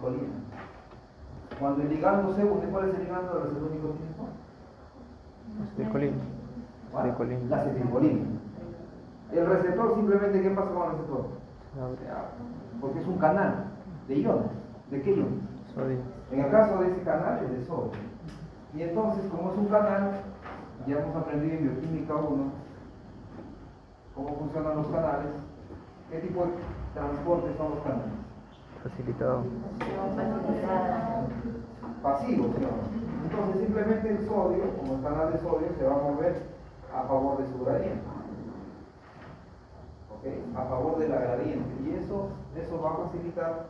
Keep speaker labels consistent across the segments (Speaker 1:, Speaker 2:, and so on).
Speaker 1: acetilcolina. Cuando el ligando se une, ¿cuál es el ligando del receptor nicotínico?
Speaker 2: Acetilcolina. Acetilcolina.
Speaker 1: La acetilcolina. El receptor, simplemente, ¿qué pasa con el receptor? Porque es un canal de iones. ¿De qué iones?
Speaker 2: Sodio.
Speaker 1: En el caso de ese canal es de sodio. Y entonces, como es un canal, ya hemos aprendido en bioquímica 1 cómo funcionan los canales. ¿Qué tipo de transporte son los canales?
Speaker 2: Facilitado.
Speaker 1: Pasivos, ¿sí o no? Entonces, simplemente el sodio, como el canal de sodio, se va a mover a favor de su gradiente. ¿Ok? A favor de la gradiente. Y eso va a facilitar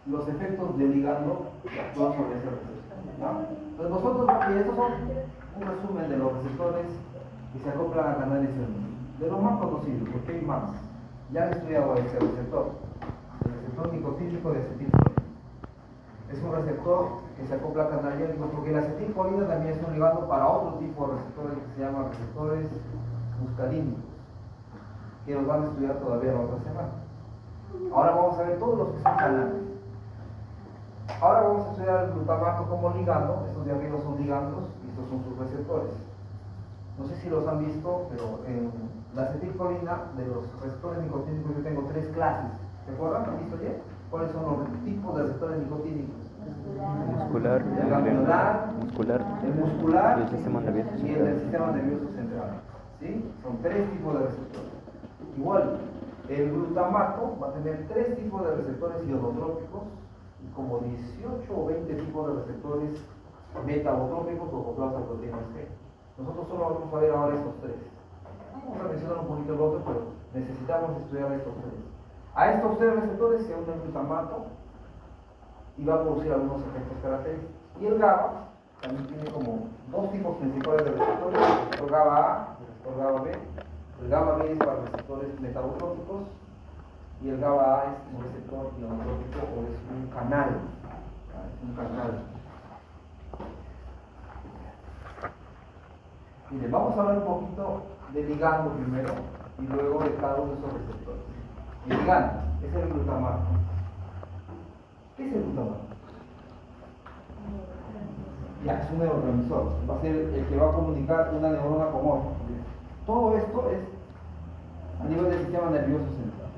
Speaker 1: los efectos de ligando que actúan sobre ese receptor, ¿no? Entonces nosotros, y estos son un resumen de los receptores que se acoplan a canales iónicos, de los más conocidos, porque hay más. Ya han estudiado este receptor, el receptor nicotínico de acetilcolina. Es un receptor que se acopla a canales iónicos, porque la acetilcolina también es un ligando para otro tipo de receptores que se llaman receptores muscarínicos, que los van a estudiar todavía la otra semana. Ahora vamos a ver todos los que son canales. Ahora vamos a estudiar el glutamato como ligando. Estos de arriba son ligandos y estos son sus receptores. No sé si los han visto, pero en la acetilcolina de los receptores nicotínicos yo tengo 3 clases. ¿Se acuerdan? ¿Han visto ya? ¿Cuáles son los tipos de receptores nicotínicos?
Speaker 2: Muscular,
Speaker 1: El ganglionar, el muscular
Speaker 2: y el sistema nervioso
Speaker 1: y el del sistema nervioso central. ¿Sí? Son 3 tipos de receptores. Igual, el glutamato va a tener 3 tipos de receptores ionotrópicos y como 18 o 20 tipos de receptores metabotrópicos o acoplados a proteínas G. Nosotros solo vamos a ver ahora estos 3. Vamos a mencionar un poquito el otro, pero necesitamos estudiar estos 3. A estos 3 receptores se une el glutamato y va a producir algunos efectos característicos. Y el GABA también tiene como 2 tipos principales de receptores, el receptor GABA A y el receptor GABA B. El GABA B es para receptores metabotrópicos y el GABA A es un receptor ionotrópico o es un canal. Es un canal. Miren, vamos a hablar un poquito de ligando primero y luego de cada uno de esos receptores. El ligando es el glutamato. ¿Qué es el glutamato? Ya, es un neurotransmisor. Va a ser el que va a comunicar una neurona con otra. Todo esto es a nivel del sistema nervioso central.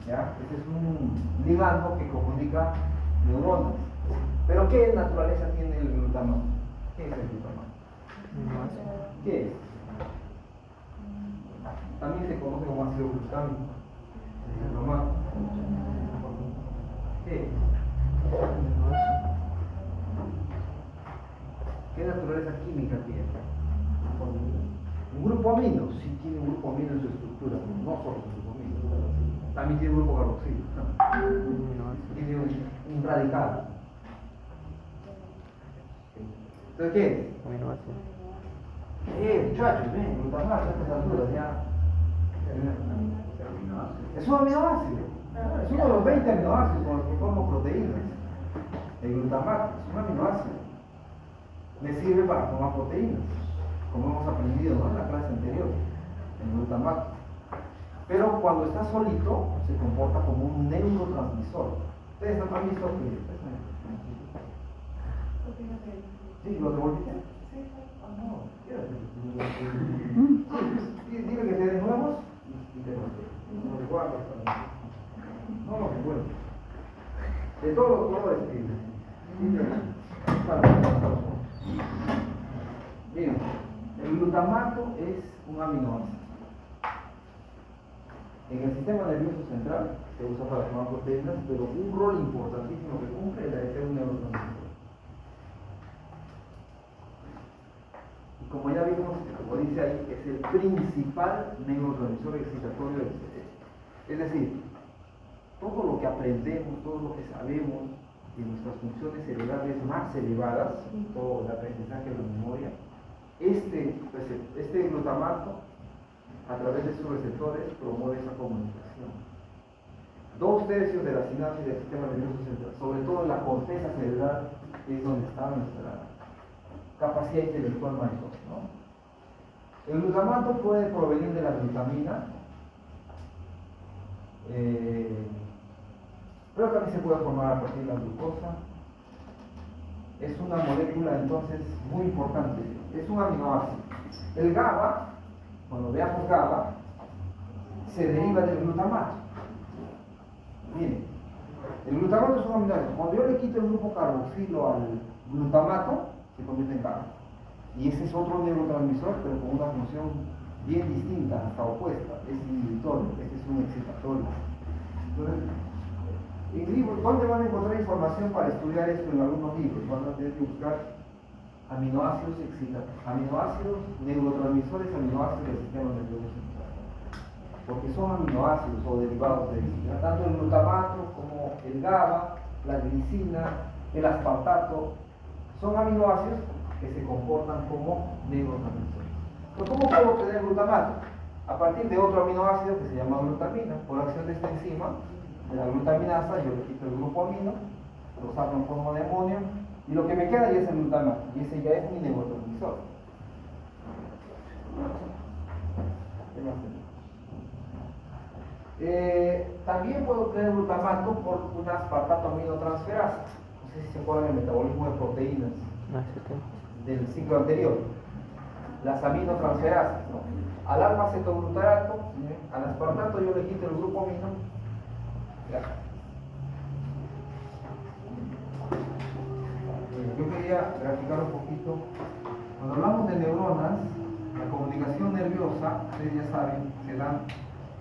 Speaker 1: ¿Ya? Este es un ligando que comunica neuronas. Pero ¿qué naturaleza tiene el glutamato? ¿Qué es el glutamato? ¿Qué es? También se conoce como ácido glutámico. El glutamato. ¿Qué es? ¿Qué naturaleza química tiene? Un grupo amino, sí tiene un grupo amino en su estructura, no solo un grupo amino. También tiene un grupo carboxilo. Tiene un radical. Entonces, ¿qué es?
Speaker 2: Aminoácido.
Speaker 1: Muchachos, ven, glutamato a estas alturas ya. Es un aminoácido. Es uno de los 20 aminoácidos con los que formo proteínas. El glutamato es un aminoácido. Me sirve para formar proteínas, como hemos aprendido, ¿no?, en la clase anterior, el glutamato. Pero cuando está solito, se comporta como un neurotransmisor. ¿Ustedes han visto que? ¿Sí? ¿Lo devolviste? Sí. No, dile que te den nuevos y te los guardas también. No los revuelves. De todos los colores, miren, el glutamato es un aminoácido. En el sistema nervioso central se usa para formar proteínas, pero un rol importantísimo que cumple es la de ser un neurotransmisor. Y como ya vimos, como dice ahí, es el principal neurotransmisor excitatorio del cerebro. Es decir, todo lo que aprendemos, todo lo que sabemos de nuestras funciones cerebrales más elevadas, todo el aprendizaje de la memoria, este glutamato a través de sus receptores promueve esa comunicación. 2/3 de la sinapsis del sistema nervioso central, sobre todo en la corteza cerebral, es donde está nuestra capacidad intelectual mayor, ¿no? El glutamato puede provenir de la glutamina, pero también se puede formar a partir de la glucosa. Es una molécula entonces muy importante, es un aminoácido. El GABA, cuando veamos GABA, se deriva del glutamato. Miren, el glutamato es un aminoácido. Cuando yo le quito el grupo carboxilo al glutamato, se convierte en GABA. Y ese es otro neurotransmisor, pero con una función bien distinta, hasta opuesta. Es inhibitorio, este es un excitatorio. Entonces, en libros, ¿dónde van a encontrar información para estudiar esto en algunos libros? Van a tener que buscar aminoácidos excitantes, aminoácidos, neurotransmisores, aminoácidos del sistema nervioso central. Porque son aminoácidos o derivados de ellos. Tanto el glutamato como el GABA, la glicina, el aspartato, son aminoácidos que se comportan como neurotransmisores. Pero ¿cómo puedo obtener glutamato? A partir de otro aminoácido que se llama glutamina, por acción de esta enzima, de la glutaminasa, yo le quito el grupo amino, lo saco en forma de amonio, y lo que me queda ya es el glutamato, y ese ya es mi neurotransmisor. ¿Qué más tenemos? También puedo obtener glutamato por una aspartato aminotransferasa. No sé si se acuerdan del metabolismo de proteínas del ciclo anterior. Las aminotransferasas, ¿no? Al alfa cetoglutarato, al aspartato yo le quito el grupo amino. Ya. Yo quería graficar un poquito. Cuando hablamos de neuronas, la comunicación nerviosa, ustedes ya saben, se da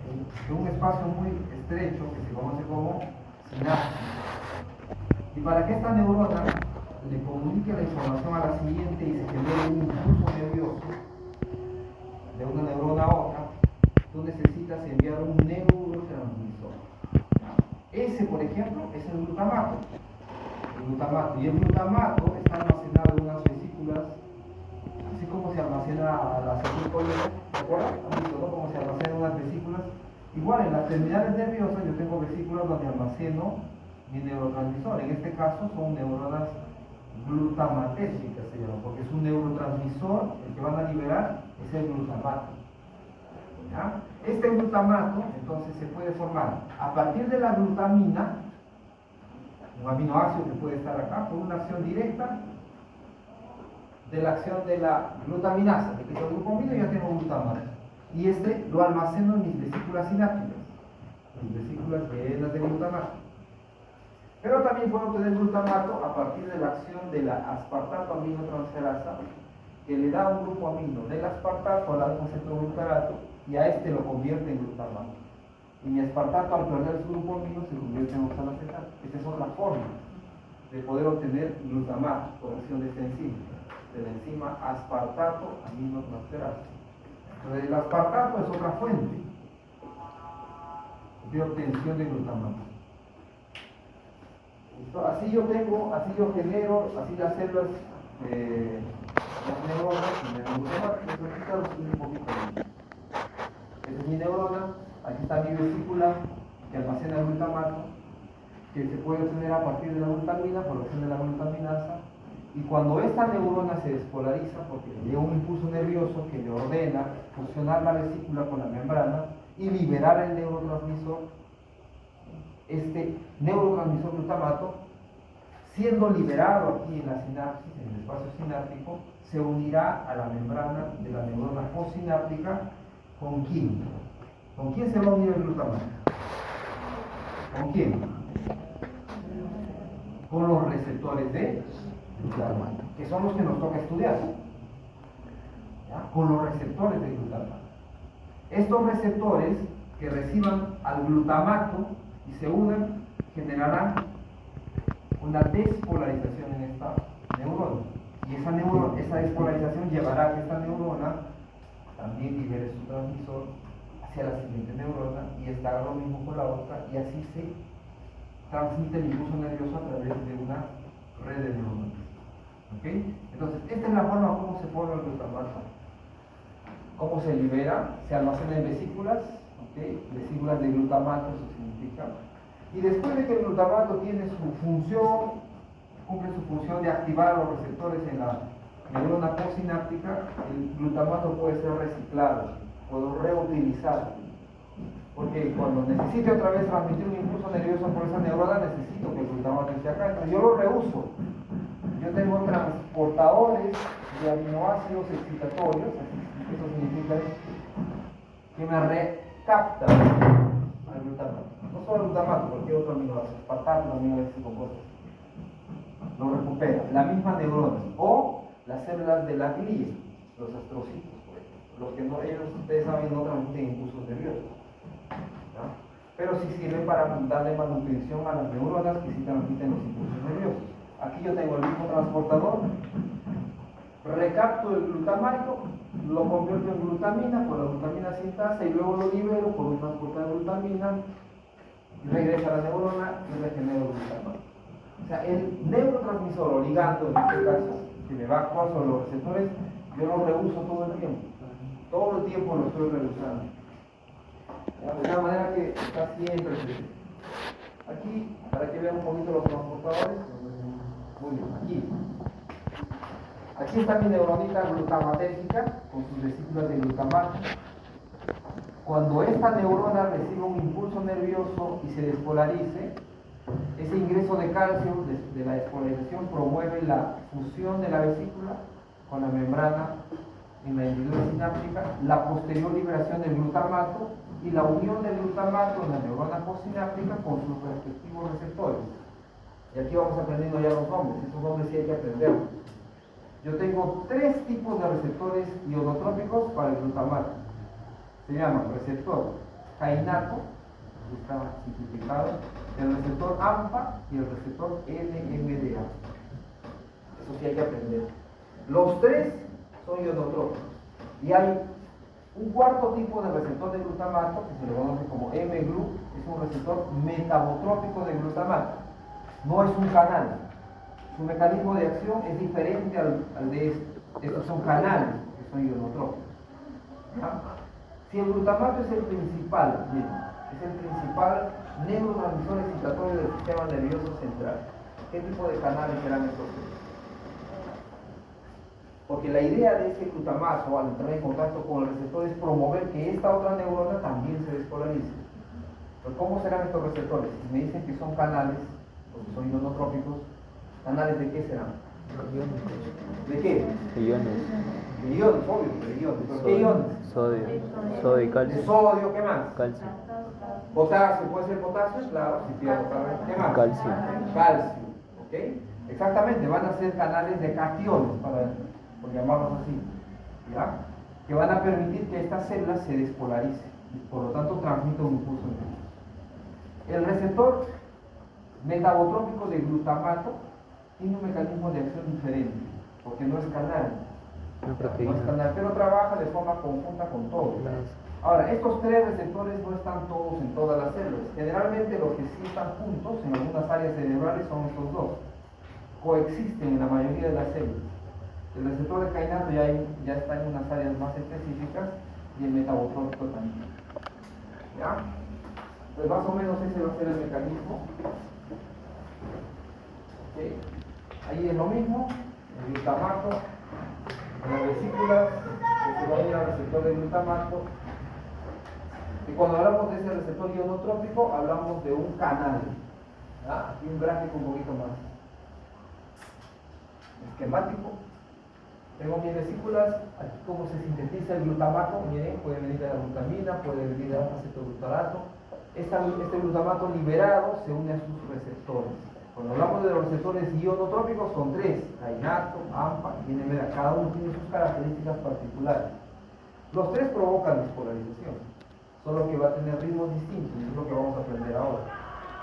Speaker 1: en un espacio muy estrecho que se conoce como sinapsis. Y para que esta neurona le comunique la información a la siguiente y se genere un impulso nervioso de una neurona a otra, tú necesitas enviar un neurotransmisor. Ese, por ejemplo, es el glutamato. Y el glutamato está almacenado en unas vesículas, así como se almacena la acetilcolina, ¿de acuerdo? ¿Han visto, no? Cómo se almacenan unas vesículas. Igual, en las terminales nerviosas yo tengo vesículas donde almaceno mi neurotransmisor. En este caso son neuronas glutamatérgicas, se llama, porque es un neurotransmisor, el que van a liberar es el glutamato. ¿Ya? Este glutamato entonces se puede formar a partir de la glutamina, un aminoácido que puede estar acá, por una acción directa de la acción de la glutaminasa, que quito el grupo amino y ya tengo glutamato. Y este lo almaceno en mis vesículas sinápticas, mis vesículas llenas de glutamato. Pero también puedo obtener glutamato a partir de la acción de la aspartato aminotransferasa, que le da un grupo amino del aspartato al alfa cetoglutarato y a este lo convierte en glutamato. Y mi aspartato, al perder su grupo amino, se convierte en oxalacetato. Esta es otra forma de poder obtener glutamato por acción de esta enzima, de la enzima aspartato aminotransferasa. Entonces, el aspartato es otra fuente de obtención de glutamato. Así yo genero, así las células, las neuronas, un poquito. Esta es mi neurona, aquí está mi vesícula que almacena el glutamato, que se puede obtener a partir de la glutamina, por acción de la glutaminasa, y cuando esta neurona se despolariza, porque le llega un impulso nervioso que le ordena fusionar la vesícula con la membrana y liberar el neurotransmisor, este neurotransmisor glutamato, siendo liberado aquí en la sinapsis, en el espacio sináptico, se unirá a la membrana de la neurona postsináptica. ¿Con quién? ¿Con quién se va a unir el glutamato? ¿Con quién? Con los receptores de glutamato, que son los que nos toca estudiar. ¿Ya? Con los receptores de glutamato. Estos receptores que reciban al glutamato y se unan, generarán una despolarización en esta neurona. Y esa despolarización llevará a que esta neurona también libere su transmisor hacia la siguiente neurona y esta haga lo mismo con la otra, y así se transmite el impulso nervioso a través de una red de neuronas. ¿Ok? Entonces, esta es la forma como se forma el glutamato. ¿Cómo se libera? Se almacena en vesículas, ¿okay? Vesículas de glutamato, eso significa. Y después de que el glutamato tiene su función, cumple su función de activar los receptores en la neurona postsináptica, el glutamato puede ser reciclado, puedo reutilizarlo. Porque cuando necesite otra vez transmitir un impulso nervioso por esa neurona, necesito que el glutamato esté acá, entonces yo lo reuso. Yo tengo transportadores de aminoácidos excitatorios, eso significa que me recaptan al glutamato. No solo el glutamato, cualquier otro aminoácido, aspartato, aminoácido con cosas. Lo recupera, la misma neurona. O las células de la glía, los astrocitos, por ejemplo. Los que no, ellos, ustedes saben, no transmiten impulsos nerviosos. ¿No? Pero sí sirve para darle manutención a las neuronas que sí transmiten los impulsos nerviosos. Aquí yo tengo el mismo transportador, recapto el glutamato, lo convierto en glutamina por la glutamina sintasa y luego lo libero por un transportador de glutamina, regresa a la neurona y regenero el glutamato. O sea, el neurotransmisor o ligando, en este caso, que me va a actuar sobre los receptores, yo lo reuso todo el tiempo. Todo el tiempo lo estoy reusando. De tal manera que está siempre presente. Aquí, para que vean un poquito los transportadores, muy bien, aquí está mi neuronita glutamatérgica con sus vesículas de glutamato. Cuando esta neurona recibe un impulso nervioso y se despolarice, ese ingreso de calcio de la despolarización promueve la fusión de la vesícula con la membrana en la hendidura sináptica, la posterior liberación del glutamato y la unión del glutamato en la neurona postsináptica con sus respectivos receptores. Y aquí vamos aprendiendo ya los nombres, esos nombres sí hay que aprenderlos. Yo tengo 3 tipos de receptores ionotrópicos para el glutamato. Se llaman receptor kainato, está simplificado, el receptor AMPA y el receptor NMDA. Eso sí hay que aprender. Los 3 son ionotrópicos. Y hay un 4º tipo de receptor de glutamato que se le conoce como M-GLU, es un receptor metabotrópico de glutamato. No es un canal. Su mecanismo de acción es diferente al de este. Estos son canales, que son ionotrópicos. ¿Ya? Si el glutamato es el principal, miren, es el principal neurotransmisor excitatorio del sistema nervioso central, ¿qué tipo de canales serán estos? Porque la idea de este glutamato al entrar en contacto con el receptor es promover que esta otra neurona también se despolarice. Pero ¿cómo serán estos receptores? Si me dicen que son canales, porque son ionotrópicos, ¿canales de qué serán? ¿De qué?
Speaker 2: Iones.
Speaker 1: De iones, obvio, de iones. ¿Pero qué iones?
Speaker 2: Sodio y
Speaker 1: De
Speaker 2: calcio.
Speaker 1: sodio, ¿qué más?
Speaker 2: Calcio.
Speaker 1: Potasio, ¿puede ser potasio? Claro, si tiene potasio. ¿Qué más?
Speaker 2: Calcio.
Speaker 1: Calcio, ¿ok? Exactamente, van a ser canales de cationes, por llamarlos así, ¿ya? Que van a permitir que estas células se despolaricen y por lo tanto transmitan un impulso nervioso. El receptor metabotrópico de glutamato tiene un mecanismo de acción diferente, porque no es canal.
Speaker 2: Una
Speaker 1: No
Speaker 2: proteína.
Speaker 1: es canal, pero trabaja de forma conjunta con todo. Ahora, estos 3 receptores no están todos en todas las células. Generalmente los que sí están juntos en algunas áreas cerebrales son estos 2. Coexisten en la mayoría de las células. El receptor de kainato ya está en unas áreas más específicas y el metabotrópico también. ¿Ya? Pues más o menos ese va a ser el mecanismo. ¿Okay? Ahí es lo mismo, el glutamato, en las vesículas, que se va a ir al receptor de glutamato. Y cuando hablamos de ese receptor ionotrópico, hablamos de un canal. ¿Ya? Aquí un gráfico un poquito más esquemático. Tengo mis vesículas, aquí cómo se sintetiza el glutamato, miren, puede venir de la glutamina, puede venir de acetoglutarato. Este glutamato liberado se une a sus receptores. Cuando hablamos de los receptores ionotrópicos son 3, kainato, AMPA y NMDA, cada uno tiene sus características particulares. Los 3 provocan despolarización, solo que va a tener ritmos distintos, y es lo que vamos a aprender ahora,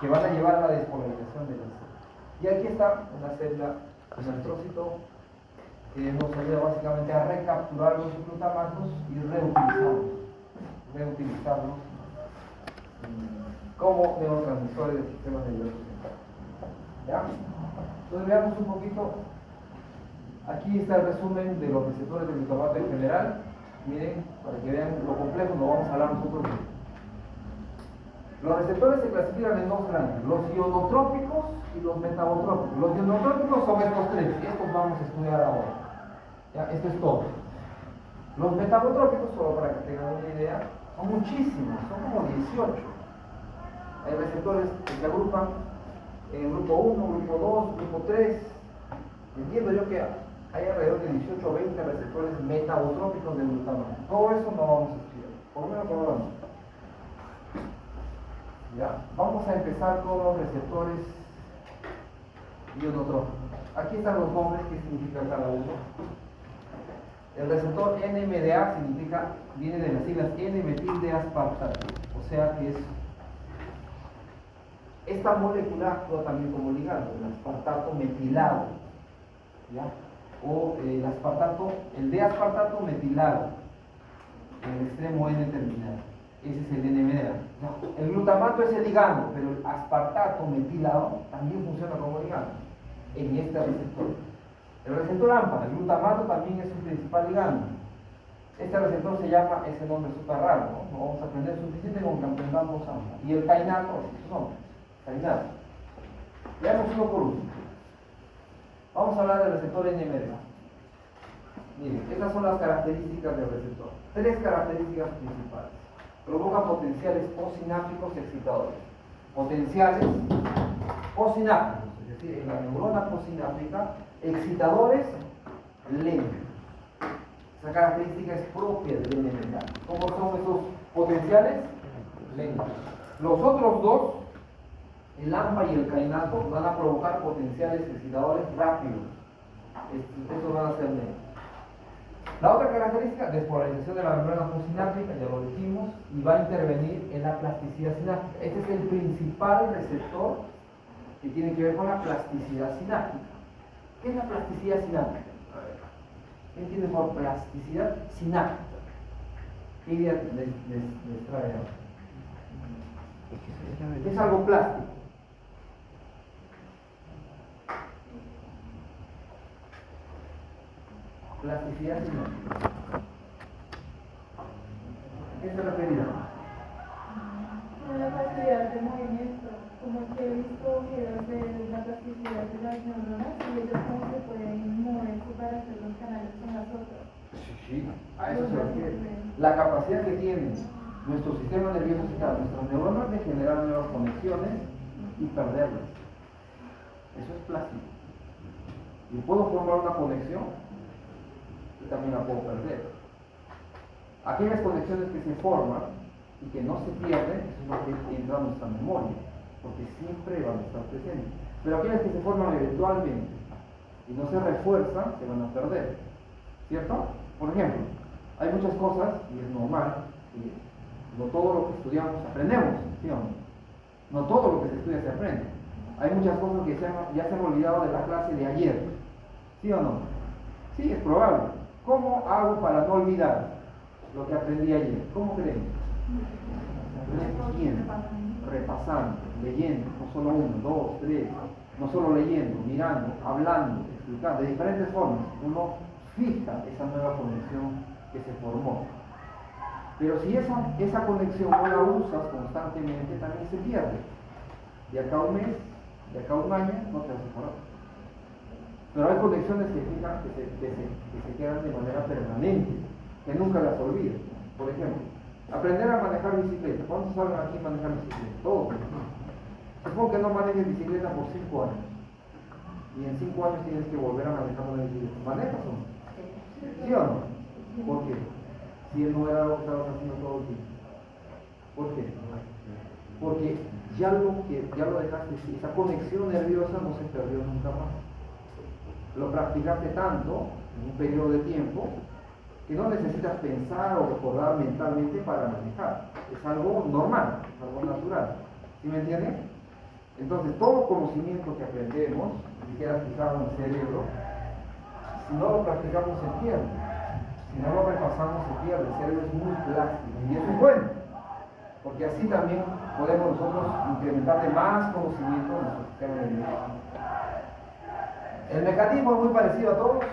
Speaker 1: que van a llevar a la despolarización de la célula. Y aquí está una célula, un astrócito, que nos ayuda básicamente a recapturar los glutamatos y reutilizarlos como neurotransmisores del sistema nervioso central. ¿Ya? Entonces veamos un poquito. Aquí está el resumen de los receptores de glutamato en general. Miren, para que vean lo complejo, no vamos a hablar nosotros de. Los receptores se clasifican en dos grandes, los ionotrópicos y los metabotrópicos. Los ionotrópicos son estos tres, y estos vamos a estudiar ahora. ¿Ya? Esto es todo. Los metabotrópicos, solo para que tengan una idea, son muchísimos, son como 18. Hay receptores que se agrupan en grupo 1, grupo 2, grupo 3. Entiendo yo que hay alrededor de 18 o 20 receptores metabotrópicos del glutamato. Todo eso no vamos a estudiar, por lo menos por ahora no. Ya, vamos a empezar con los receptores ionotrópicos. Aquí están los nombres, qué significa cada uno. El receptor NMDA viene de las siglas N-metil-D-aspartato, o sea que es esta molécula actúa también como ligando, el aspartato metilado, ¿ya? O el D-aspartato metilado, en el extremo N terminal. Ese es el NMDA. El glutamato es el ligando, pero el aspartato metilado también funciona como ligando en este receptor. El receptor AMPA, el glutamato, también es su principal ligando. Este receptor se llama, ese nombre es súper raro, ¿no? No vamos a aprender suficiente con que aprendamos AMPA. Y el kainato, su nombre, kainato. Veamos uno por uno. Vamos a hablar del receptor NMDA. Miren, estas son las características del receptor. Tres características principales. Provoca potenciales posinápticos excitadores. Potenciales posinápticos, es decir, en la neurona posináptica, excitadores lentos. Esa característica es propia del NMDA. ¿Cómo son esos potenciales? Lentos. Los otros dos, el AMPA y el kainato, van a provocar potenciales excitadores rápidos. Estos van a ser lentos. La otra característica, despolarización de la membrana posináptica, ya lo dijimos, y va a intervenir en la plasticidad sináptica. Este es el principal receptor que tiene que ver con la plasticidad sináptica. ¿Qué es la plasticidad sináptica? A ver, ¿qué entiende por plasticidad sináptica? ¿Qué idea les trae ahora? Es algo plástico. Plasticidad sináptica. ¿A qué se referirá?
Speaker 3: La facilidad de movimiento, como que he visto que de la plasticidad de las neuronas y ellos como que pueden moverse para hacer los canales con las otras.
Speaker 1: Sí, a eso se refiere. La capacidad que tiene nuestro sistema nervioso central, nuestras neuronas, de generar nuevas conexiones y perderlas. Eso es plástico. Yo puedo formar una conexión y también la puedo perder. Aquellas conexiones que se forman y que no se pierden, eso es lo que entra a nuestra memoria, porque siempre van a estar presentes. Pero aquellas que se forman eventualmente y no se refuerzan, se van a perder. ¿Cierto? Por ejemplo, hay muchas cosas, y es normal, y no todo lo que estudiamos aprendemos, ¿sí o no? No todo lo que se estudia se aprende. Hay muchas cosas que ya se han olvidado de la clase de ayer, ¿sí o no? Sí, es probable. ¿Cómo hago para no olvidar lo que aprendí ayer? ¿Cómo creen? Repasando, leyendo, no solo uno, dos, tres, no solo leyendo, mirando, hablando, explicando, de diferentes formas. Uno fija esa nueva conexión que se formó. Pero si esa conexión no la usas constantemente, también se pierde. De acá a un mes, de acá a un año, no te vas a acordar. Pero hay conexiones que fijan, que se quedan de manera permanente, que nunca las olvidas. Por ejemplo, aprender a manejar bicicleta. ¿Cuántos saben aquí manejar bicicleta? Todos. Supongo que no manejes bicicleta por 5 años. Y en 5 años tienes que volver a manejar una bicicleta. ¿Manejas o no? ¿Sí o no? ¿Por qué? Si no era algo que estabas haciendo todo el tiempo. ¿Por qué? Porque ya lo dejaste, esa conexión nerviosa no se perdió nunca más. Lo practicaste tanto en un periodo de tiempo que no necesitas pensar o recordar mentalmente para manejar. Es algo normal, es algo natural. ¿Sí me entienden? Entonces, todo conocimiento que aprendemos, que queda fijado en el cerebro, si no lo practicamos se pierde. Si no lo repasamos se pierde. El cerebro es muy plástico y eso es bueno, porque así también podemos nosotros incrementarle más conocimiento en nuestro sistema nervioso. El mecanismo es muy parecido a todos.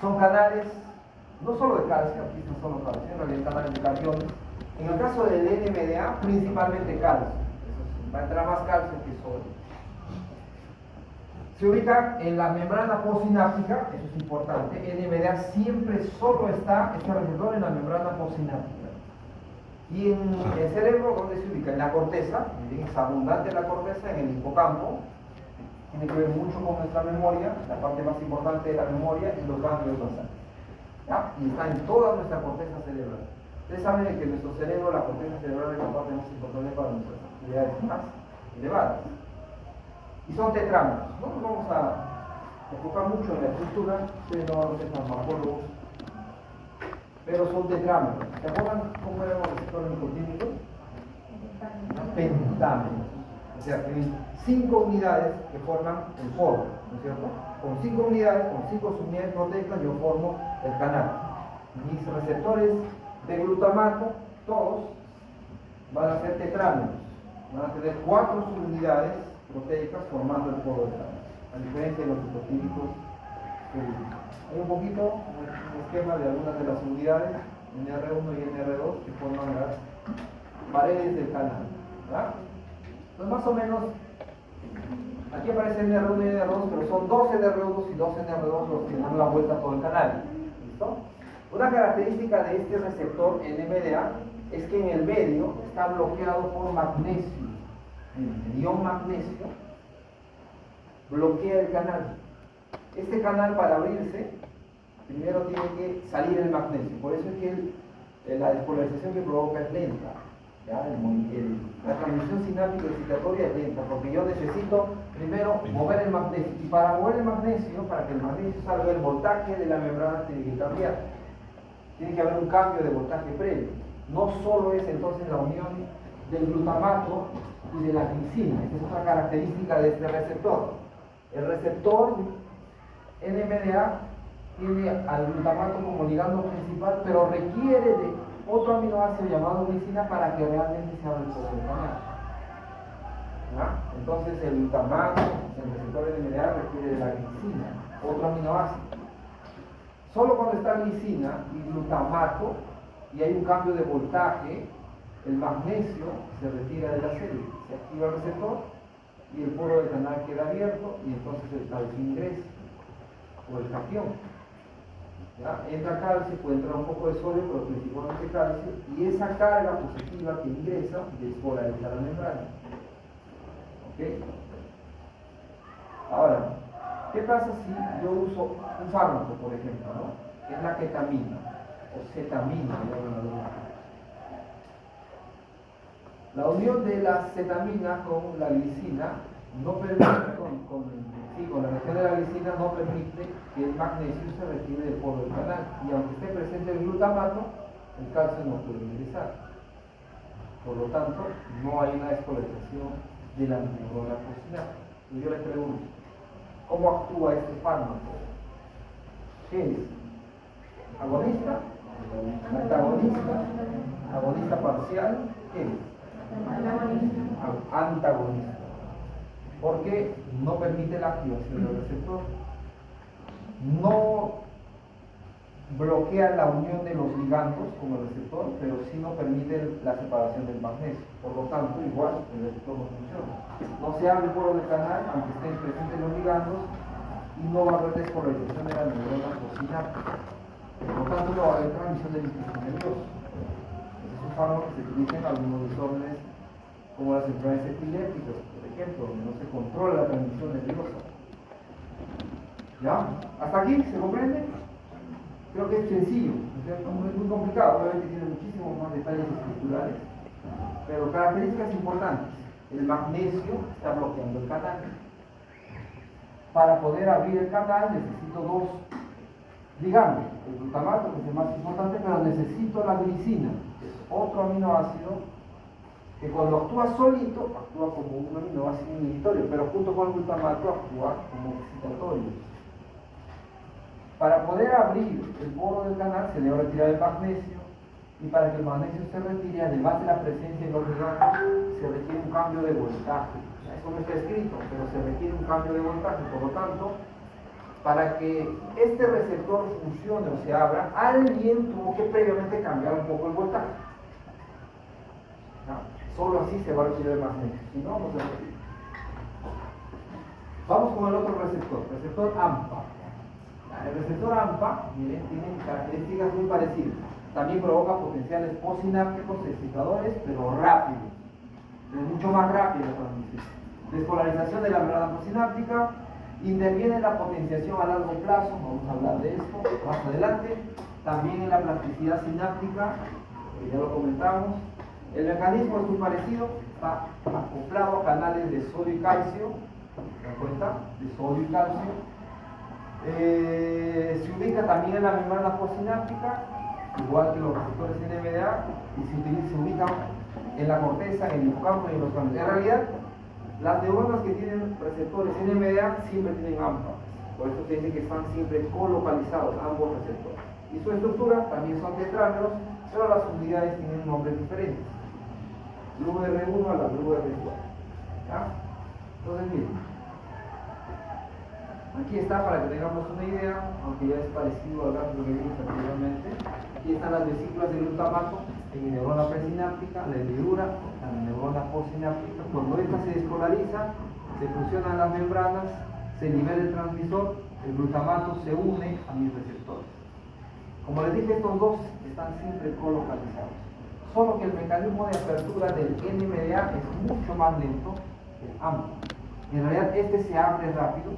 Speaker 1: Son canales no solo de calcio, aquí está solo calcio, en realidad canales de cationes. En el caso del NMDA, principalmente calcio. Eso sí, va a entrar más calcio que sodio. Se ubica en la membrana postsináptica, eso es importante. NMDA siempre solo está, este receptor, en la membrana postsináptica. Y en el cerebro, ¿dónde se ubica? En la corteza, miren, es abundante la corteza, en el hipocampo. Tiene que ver mucho con nuestra memoria, la parte más importante de la memoria y los ganglios basales. ¿Ya? Y está en toda nuestra corteza cerebral. Ustedes saben que nuestro cerebro, la corteza cerebral, es la parte más importante para nuestras actividades más elevadas. Y son tetrámeros. No nos vamos a enfocar mucho en la estructura, ustedes no van a ser farmacólogos, pero son tetrámeros. ¿Se acuerdan cómo eran los receptores nicotínicos? Pentámeros. O sea, tienen 5 unidades que forman el poro, ¿no es cierto? Con 5 unidades, con 5 subunidades proteicas, yo formo el canal. Mis receptores de glutamato, todos, van a ser tetrámeros. Van a tener 4 subunidades proteicas formando el poro del canal, a diferencia de los nicotínicos. Hay un poquito, un esquema de algunas de las unidades, NR1 y NR2, que forman las paredes del canal, ¿verdad? Entonces, más o menos, aquí aparece NR1 y NR2, pero son 2 NR1 y 2 NR2 los que dan la vuelta a todo el canal. ¿Listo? Una característica de este receptor NMDA es que en el medio está bloqueado por magnesio. El ion magnesio bloquea el canal. Este canal, para abrirse, primero tiene que salir el magnesio. Por eso es que la despolarización que provoca es lenta. ¿Ya? La transmisión sináptica excitatoria es lenta, porque yo necesito primero mover el magnesio. Y para mover el magnesio, para que el magnesio salga, el voltaje de la membrana tiene que cambiar. Tiene que haber un cambio de voltaje previo. No solo es entonces la unión del glutamato y de la glicina. Esta es otra característica de este receptor. El receptor NMDA tiene al glutamato como ligando principal, pero requiere de otro aminoácido llamado glicina para que realmente se abra el poro del canal. Entonces el glutamato, el receptor NMDA requiere de la glicina, otro aminoácido. Solo cuando está glicina y glutamato y hay un cambio de voltaje, el magnesio se retira de la célula, se activa el receptor y el poro del canal queda abierto y entonces el calcio ingresa, o el cation. ¿Ya? Entra calcio, puede entrar un poco de sodio, pero principalmente calcio, y esa carga positiva que ingresa despolariza la membrana. ¿Ok? Ahora, ¿qué pasa si yo uso un fármaco, por ejemplo, ¿no? Que es la ketamina, o cetamina, la unión de la cetamina con la glicina no permite, con la reacción de la glicina no permite que el magnesio se retire del poro del canal, y aunque esté presente el glutamato, el calcio no puede ingresar. Por lo tanto, no hay una despolarización de la neurona postsináptica. Entonces yo les pregunto, ¿cómo actúa este fármaco? ¿Qué es? ¿Agonista? ¿Antagonista? ¿Agonista parcial? ¿Qué es? Antagonista. Porque no permite la activación del receptor. No bloquea la unión de los ligandos como el receptor, pero sí no permite la separación del magnesio. Por lo tanto, igual, el receptor no funciona. No se abre el poro del canal, aunque estén presentes los ligandos, y no va a haber despolarización de la neurona postsináptica. Por lo tanto, no va a haber transmisión del impulso nervioso. Ese es un fármaco que se utiliza en algunos desórdenes como las enfermedades epilépticas, por ejemplo, donde no se controla la transmisión nerviosa. ¿Ya? ¿Hasta aquí? ¿Se comprende? Creo que es sencillo, ¿no es cierto? No es muy complicado, obviamente tiene muchísimos más detalles estructurales, pero características importantes. El magnesio está bloqueando el canal. Para poder abrir el canal necesito 2 ligandos, el glutamato, que es el más importante, pero necesito la glicina, que es otro aminoácido que cuando actúa solito, actúa como un aminoácido inhibitorio, pero junto con el glutamato actúa como excitatorio. Para poder abrir el poro del canal se debe retirar el magnesio, y para que el magnesio se retire, además de la presencia de los ligandos, se requiere un cambio de voltaje. Eso no está escrito, pero se requiere un cambio de voltaje. Por lo tanto, para que este receptor funcione o se abra, alguien tuvo que previamente cambiar un poco el voltaje. Solo así se va a recibir el magnesio, si no, no se recibe. Vamos con el otro receptor AMPA. El receptor AMPA, miren, tiene características muy parecidas. También provoca potenciales postsinápticos excitadores, pero rápidos. Es mucho más rápida la transmisión. Despolarización de la membrana postsináptica. Interviene en la potenciación a largo plazo, vamos a hablar de esto más adelante. También en la plasticidad sináptica, que ya lo comentamos. El mecanismo es muy parecido, está acoplado a canales de sodio y calcio. ¿Se dan cuenta? De sodio y calcio. Se ubica también en la membrana postsináptica, igual que los receptores NMDA, y se ubican en la corteza, en el hipocampo y en los ganglios. En realidad, las neuronas que tienen receptores NMDA siempre tienen AMPA, por eso se dice que están siempre colocalizados ambos receptores. Y su estructura también son tetrámeros, pero las unidades tienen nombres diferentes. LUR1 a la LUR4. ¿Ya? Entonces, miren, aquí está para que tengamos una idea, aunque ya es parecido a lo que vimos anteriormente. Aquí están las vesículas de glutamato en mi neurona presináptica, la hendidura, la neurona postsináptica. Cuando esta se despolariza, se fusionan las membranas, se libera el transmisor, el glutamato se une a mis receptores. Como les dije, estos dos están siempre colocalizados. Solo que el mecanismo de apertura del NMDA es mucho más lento que el AMPA. En realidad este se abre rápido,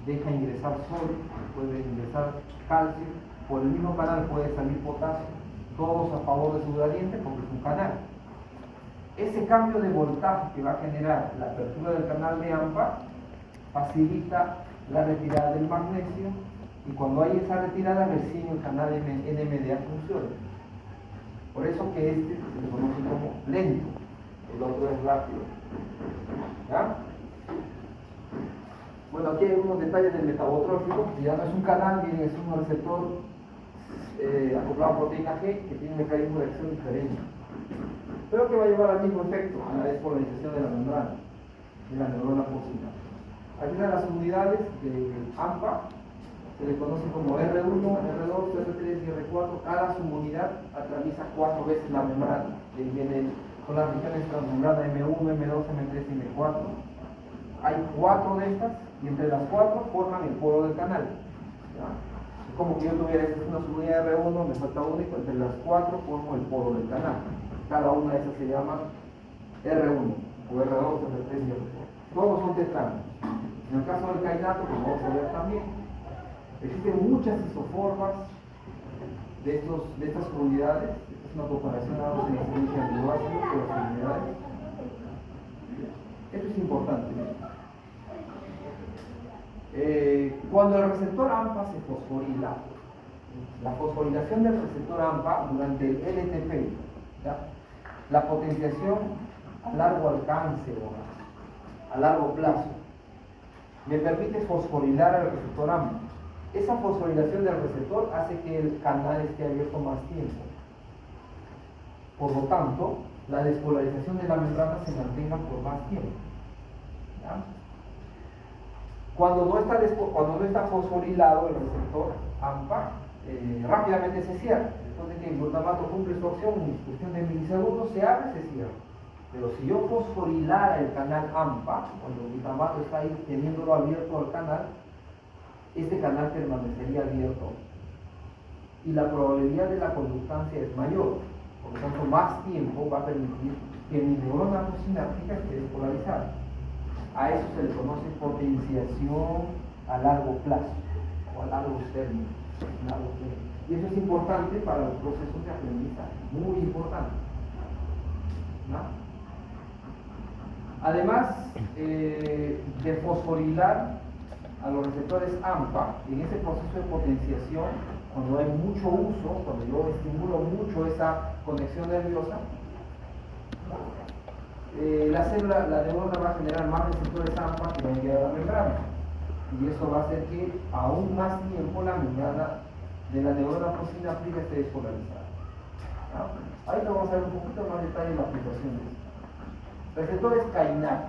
Speaker 1: deja ingresar sodio, puede ingresar calcio, por el mismo canal puede salir potasio, todos a favor de su gradiente porque es un canal. Ese cambio de voltaje que va a generar la apertura del canal de AMPA facilita la retirada del magnesio, y cuando hay esa retirada recién el canal NMDA funciona. Por eso que este se conoce como lento, el otro es rápido. ¿Ya? Bueno, aquí hay unos detalles del metabotrófico, que ya no es un canal, bien, es un receptor acoplado a proteína G que tiene un mecanismo de acción diferente, pero que va a llevar al mismo efecto, a la despolarización de la membrana, de la neurona postsináptica. Aquí están las unidades de AMPA, se le conoce como R1, R2, R3 y R4. Cada subunidad atraviesa 4 veces la membrana. Ahí vienen, son las regiones transmembrana M1, M2, M3 y M4. Hay 4 de estas, y entre las 4 forman el polo del canal. ¿Ya? Es como que yo tuviera una subunidad de R1, me falta una, y entre las 4 formo el polo del canal. Cada una de esas se llama R1, o R2, R3 y R4. Todos son tetrámeros. En el caso del cainato, como vamos a ver también, existen muchas isoformas de estas unidades. Esta es una comparación ahora de la incidencia de aminoácidos de las unidades. Esto es importante. Cuando el receptor AMPA se fosforila, la fosforilación del receptor AMPA durante el LTP, ¿ya? La potenciación a largo alcance o a largo plazo, me permite fosforilar al receptor AMPA. Esa fosforilación del receptor hace que el canal esté abierto más tiempo. Por lo tanto, la despolarización de la membrana se mantenga por más tiempo. ¿Ya? Cuando no está fosforilado el receptor AMPA, rápidamente se cierra. Después de que el glutamato cumple su acción, en cuestión de milisegundos se abre y se cierra. Pero si yo fosforilara el canal AMPA, cuando el glutamato está ahí teniéndolo abierto al canal, este canal permanecería abierto y la probabilidad de la conductancia es mayor. Por lo tanto, más tiempo va a permitir que mi neurona postsináptica esté despolarizada. A eso se le conoce potenciación a largo plazo o a largo término. Y eso es importante para los procesos de aprendizaje, muy importante. ¿No? Además de fosforilar a los receptores AMPA, en ese proceso de potenciación, cuando hay mucho uso, cuando yo estimulo mucho esa conexión nerviosa, la neurona va a generar más receptores AMPA que va a enviar a la membrana, y eso va a hacer que aún más tiempo la membrana de la neurona postsináptica esté despolarizada. ¿No? Ahorita vamos a ver un poquito más detalle en la aplicación de esto. Receptores cainato.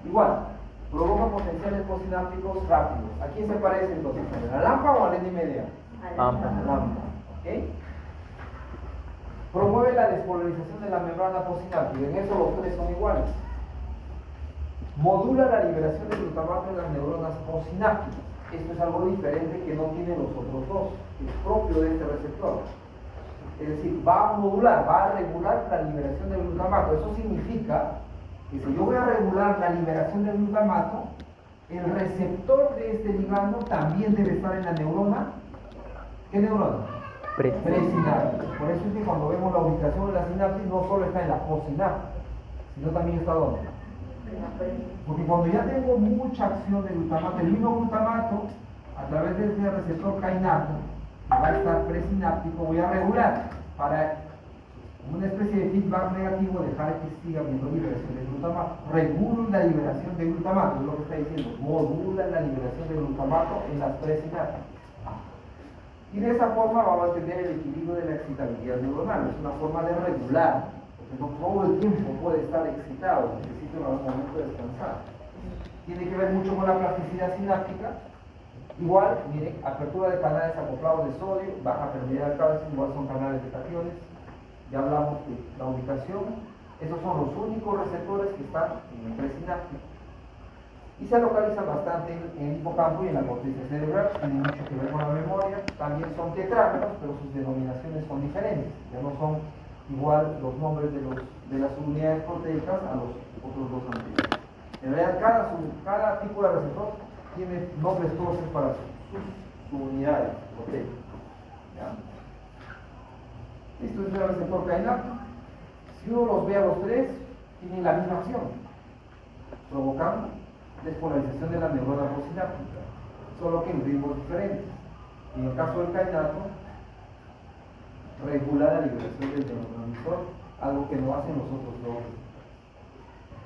Speaker 1: Igual, Provoca potenciales posinápticos rápidos. ¿A quién se parece entonces? ¿A la lámpara o a la NMDA? A la lámpara. ¿Ok? Promueve la despolarización de la membrana posináptica. En eso los tres son iguales. Modula la liberación de glutamato en las neuronas posinápticas. Esto es algo diferente que no tienen los otros dos. Es propio de este receptor. Es decir, va a modular, va a regular la liberación del glutamato. Eso significa que si yo voy a regular la liberación del glutamato, el receptor de este ligando también debe estar en la neurona. ¿Qué neurona? Presináptica. Por eso es que cuando vemos la ubicación de la sinapsis no solo está en la postsináptica, sino también está ¿dónde? Porque cuando ya tengo mucha acción de glutamato, el mismo glutamato, a través de este receptor kainato, que va a estar presináptico, voy a regular para una especie de feedback negativo, dejar que siga habiendo liberación de glutamato. Regulo la liberación de glutamato, es lo que está diciendo. Modula la liberación de glutamato en las presinápticas. Y de esa forma va a mantener el equilibrio de la excitabilidad neuronal. Es una forma de regular, porque no todo el tiempo puede estar excitado, necesita en algún momento descansar. Tiene que ver mucho con la plasticidad sináptica. Igual, miren, apertura de canales acoplados de sodio, baja permeabilidad del calcio, igual son canales de cationes. Ya hablamos de la ubicación. Esos son los únicos receptores que están en el presináptico. Y se localizan bastante en el hipocampo y en la corteza cerebral. Tienen mucho que ver con la memoria. También son tetrámeros, pero sus denominaciones son diferentes. Ya no son igual los nombres de las unidades proteicas a los otros dos anteriores. En realidad, cada tipo de receptor tiene nombres propios para sus unidades proteicas. ¿Ya? Esto es el receptor kainato. Si uno los ve a los tres, tienen la misma acción, provocando despolarización de la neurona posináptica, solo que en ritmos diferentes. En el caso del kainato, regula la liberación del neurotransmisor, algo que no hacen los otros dos.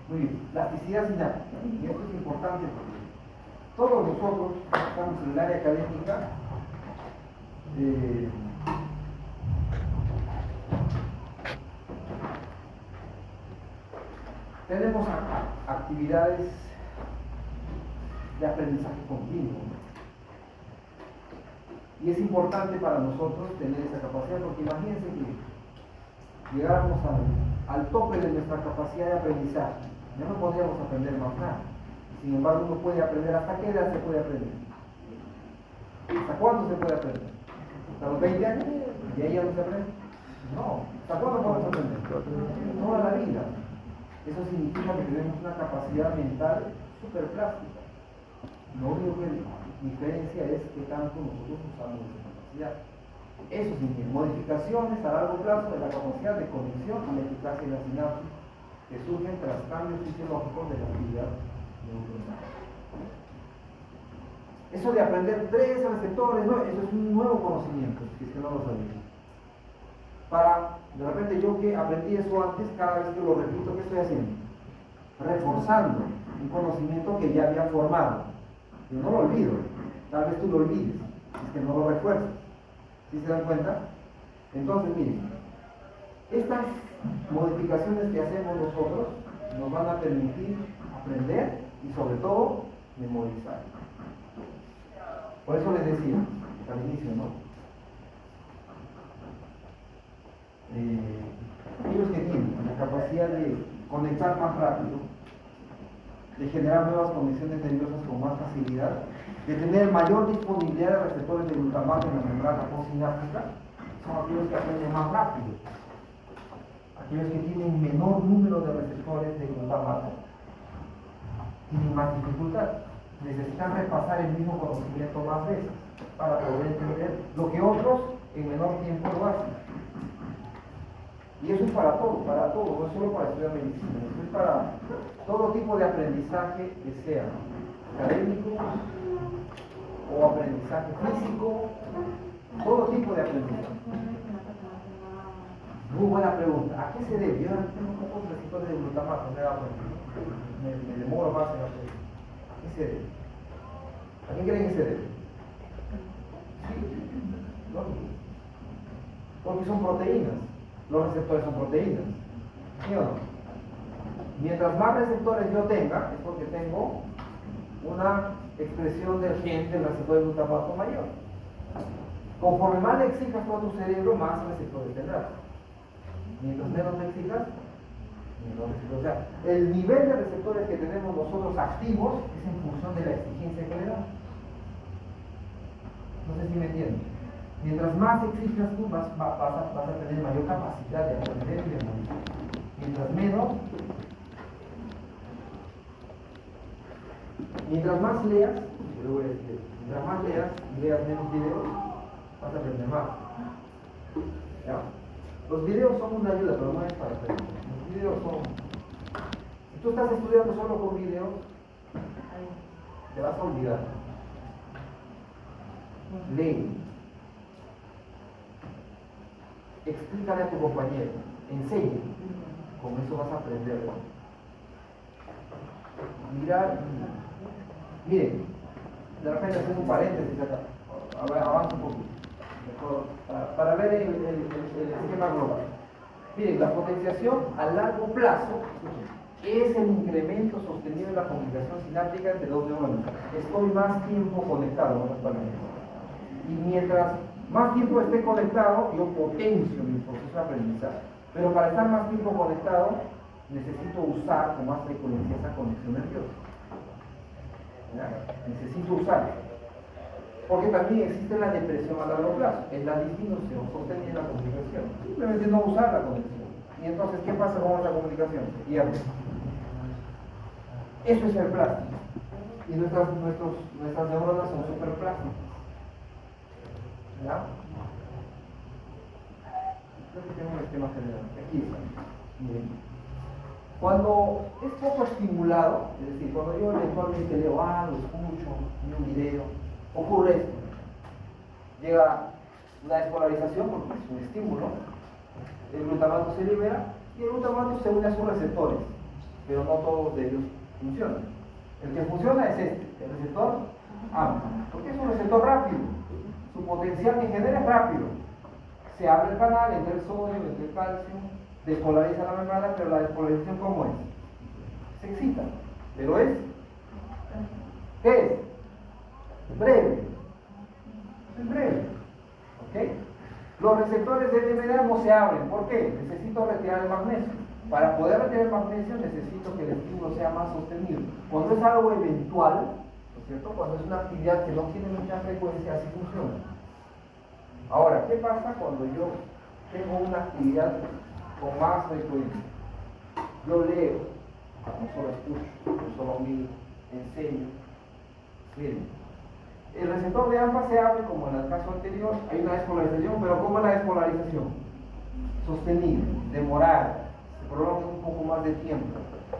Speaker 1: Muy bien, plasticidad sináptica. Y esto es importante porque todos nosotros estamos en el área académica. Tenemos actividades de aprendizaje continuo. Y es importante para nosotros tener esa capacidad, porque imagínense que llegáramos al tope de nuestra capacidad de aprendizaje, ya no podríamos aprender más nada. Sin embargo, uno puede aprender. ¿Hasta qué edad se puede aprender? ¿Hasta cuándo se puede aprender? ¿Hasta los 20 años? ¿Y ahí ya no se aprende? No. ¿Hasta cuándo podemos aprender? Toda la vida. Eso significa que tenemos una capacidad mental súper plástica. Lo único que diferencia es que tanto nosotros usamos esa capacidad. Eso significa modificaciones a largo plazo de la capacidad de conexión y la eficacia de la sinapsis que surgen tras cambios fisiológicos de la actividad neuronal. Eso de aprender tres receptores, no, eso es un nuevo conocimiento, si es que no lo sabía. Para, de repente yo que aprendí eso antes, cada vez que lo repito, ¿qué estoy haciendo? Reforzando un conocimiento que ya había formado. Yo no lo olvido, tal vez tú lo olvides, si es que no lo refuerzas. ¿Sí se dan cuenta? Entonces, miren, estas modificaciones que hacemos nosotros nos van a permitir aprender y sobre todo memorizar. Por eso les decía al inicio, ¿no? Ellos que tienen la capacidad de conectar más rápido, de generar nuevas conexiones nerviosas con más facilidad, de tener mayor disponibilidad de receptores de glutamato en la membrana postsináptica, son aquellos que aprenden más rápido. Aquellos que tienen menor número de receptores de glutamato tienen más dificultad, necesitan repasar el mismo conocimiento más veces para poder entender lo que otros en menor tiempo lo hacen. Y eso es para todo, no es solo para estudiar medicina, eso es para todo tipo de aprendizaje que sea académico o aprendizaje físico, todo tipo de aprendizaje. Muy buena pregunta. ¿A qué se debe? Yo tengo pocos receptores de glutamato, me demoro más en hacer. ¿A qué se debe? ¿A qué creen que se debe? Sí, lógico. Porque son proteínas. Los receptores son proteínas. ¿Sí o no? Mientras más receptores yo tenga, es porque tengo una expresión del gen del receptor de glutamato mayor. Conforme más le exijas todo tu cerebro, más receptores tendrás. Mientras menos le exijas, menos receptores. O sea, el nivel de receptores que tenemos nosotros activos es en función de la exigencia que le damos. No sé si me entienden. Mientras más exijas tú, vas a tener mayor capacidad de aprender y de memorizar. Mientras menos, mientras más leas, yo le voy a decir, mientras más leas y veas menos videos, vas a aprender más. ¿Ya? Los videos son una ayuda, pero no es para aprender. Los videos son... Si tú estás estudiando solo con videos, te vas a olvidar. Lee. Explícale a tu compañero, enseña. Con eso vas a aprender. Miren, de repente hacemos un paréntesis acá. Avanza un poquito. Para ver el esquema global. Miren, la potenciación a largo plazo es el incremento sostenido en la comunicación sináptica entre dos neuronas. Estoy más tiempo conectado, en otras palabras. Y mientras más tiempo esté conectado, yo potencio mi proceso de aprendizaje. Pero para estar más tiempo conectado, necesito usar con más frecuencia esa conexión nerviosa. ¿Ya? Necesito usar. Porque también existe la depresión a largo plazo, es la disminución sostenida en la comunicación. Simplemente no usar la conexión. Y entonces, ¿qué pasa con esa comunicación? Se pierde. Eso es el plástico. Y nuestras neuronas son superplásticas. ¿Ya? Creo que tengo un esquema general. Aquí está. Miren. Cuando es poco estimulado, es decir, cuando yo eventualmente leo algo, escucho un video, ocurre esto. Llega una despolarización porque es un estímulo, el glutamato se libera y el glutamato se une a sus receptores, pero no todos de ellos funcionan. El que funciona es este, el receptor AMPA, porque es un receptor rápido, su potencial que genera es rápido. Se abre el canal entre el sodio, entre el calcio, despolariza la membrana, pero la despolarización ¿cómo es? Se excita, pero es ¿qué es? Breve. Es breve. ¿Ok? Los receptores de NMDA no se abren. ¿Por qué? Necesito retirar el magnesio. Para poder retirar el magnesio necesito que el estímulo sea más sostenido. Cuando es algo eventual, ¿no es cierto? Cuando es una actividad que no tiene mucha frecuencia, así funciona. Ahora, ¿qué pasa cuando yo tengo una actividad con más frecuencia? Yo leo, no solo escucho, no solo miro, enseño. Miren, el receptor de AMPA se abre como en el caso anterior, hay una despolarización, pero ¿cómo es la despolarización? Sostenida, demorada, se prolonga un poco más de tiempo.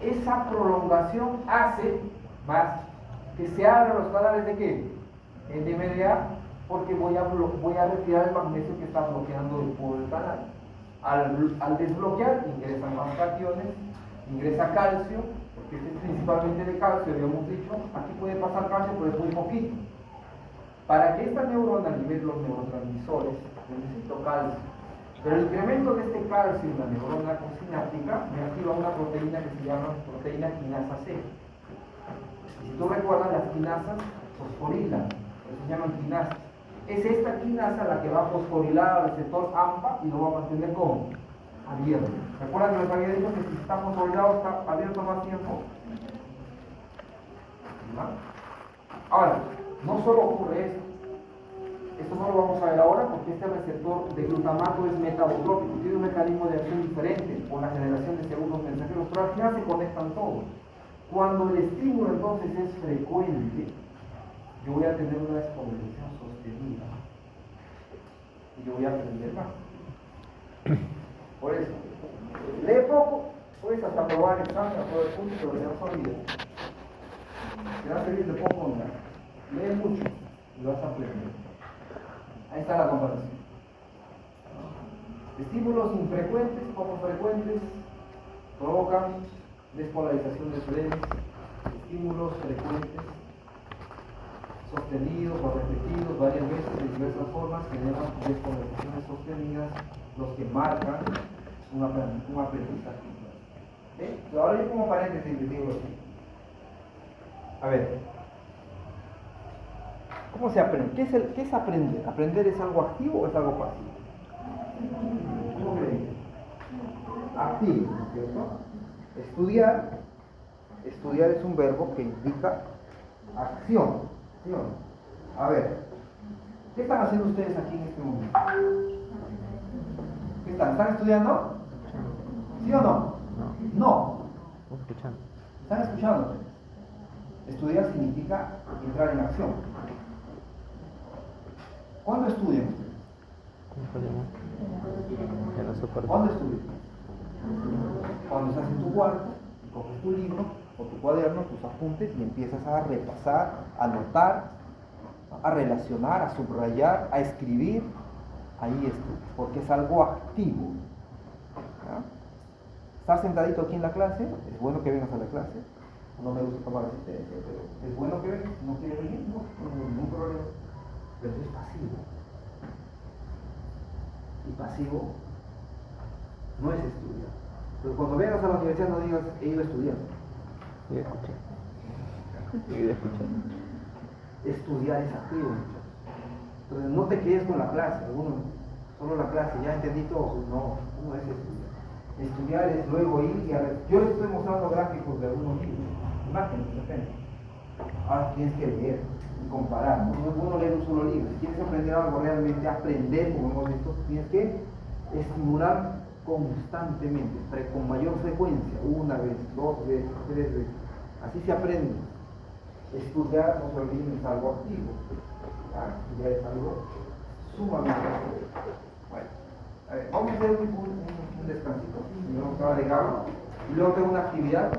Speaker 1: Esa prolongación hace más que se abran los canales de ¿qué? El NMDA, porque voy a retirar el magnesio que está bloqueando por el canal. Al desbloquear ingresan más cationes, ingresa calcio, porque este es principalmente de calcio, habíamos dicho, aquí puede pasar calcio, pero es muy poquito. Para que esta neurona libere los neurotransmisores, necesito calcio. Pero el incremento de este calcio en la neurona sináptica me activa una proteína que se llama proteína quinasa C. Y si tú recuerdas, las quinasas fosforilan, se llaman quinasas. Es esta quinasa la que va a fosforilar al receptor AMPA y lo va a mantener como abierto. ¿Recuerdan que les había dicho que si está fosforilado está abierto más tiempo? ¿No? Ahora, no solo ocurre esto no lo vamos a ver ahora porque este receptor de glutamato es metabotrópico, tiene un mecanismo de acción diferente por la generación de segundos mensajeros, pero al final se conectan todos. Cuando el estímulo entonces es frecuente, yo voy a tener una despolarización sostenida y yo voy a aprender más. Por eso, lee poco, puedes hasta probar el examen, aprobar el punto, pero no se olvida. Te va a servir de poco o nada. Lee mucho y vas a aprender. Ahí está la comparación. Estímulos infrecuentes, poco frecuentes, provocan despolarización de genes. Estímulos frecuentes, sostenidos o repetidos varias veces de diversas formas, generan despolarizaciones sostenidas, los que marcan un aprendizaje. ¿Sí? Ahora yo como paréntesis les digo así. A ver, ¿Cómo se aprende? ¿Qué es aprender? ¿Aprender es algo activo o es algo pasivo? ¿Cómo creen? Activo, ¿no es cierto? Estudiar es un verbo que indica acción. ¿Sí o no? A ver, ¿qué están haciendo ustedes aquí en este momento? ¿Qué están? ¿Están estudiando? ¿Sí o no? No.
Speaker 2: Escuchando.
Speaker 1: Están escuchando. Estudiar significa entrar en acción. ¿Cuándo estudian ustedes?
Speaker 2: En los soportes.
Speaker 1: ¿Cuándo estudian? Cuando estás en tu cuarto, coges tu libro o tu cuaderno, tus apuntes y empiezas a repasar, a anotar, a relacionar, a subrayar, a escribir. Ahí estudias, porque es algo activo. ¿Ya? Estás sentadito aquí en la clase, es bueno que vengas a la clase. No me gusta tomar asistencia, pero es bueno que vengas. Si no quieres venir, no tengo ningún problema. Pero eso es pasivo. Y pasivo no es estudiar. Pero cuando vengas a la universidad no digas, he ido estudiando.
Speaker 2: Y escuché. Y escuchando.
Speaker 1: Estudiar es activo, muchachos. Entonces no te quedes con la clase. Algunos, solo la clase, ya entendí todo. No es estudiar. Estudiar es luego ir y yo les estoy mostrando gráficos de algunos libros, imágenes de repente. Ahora tienes que leer y comparar. No es bueno leer un solo libro. Si quieres aprender algo realmente, aprender, como hemos visto, tienes que estimular constantemente, con mayor frecuencia, una vez, 2 veces, 3 veces. Así se aprende. Estudiar, no se olviden, es algo activo. Estudiar es algo sumamente activo. Bueno, a ver, vamos a hacer un descansito. Y vamos a agregarlo. Y luego tengo una actividad.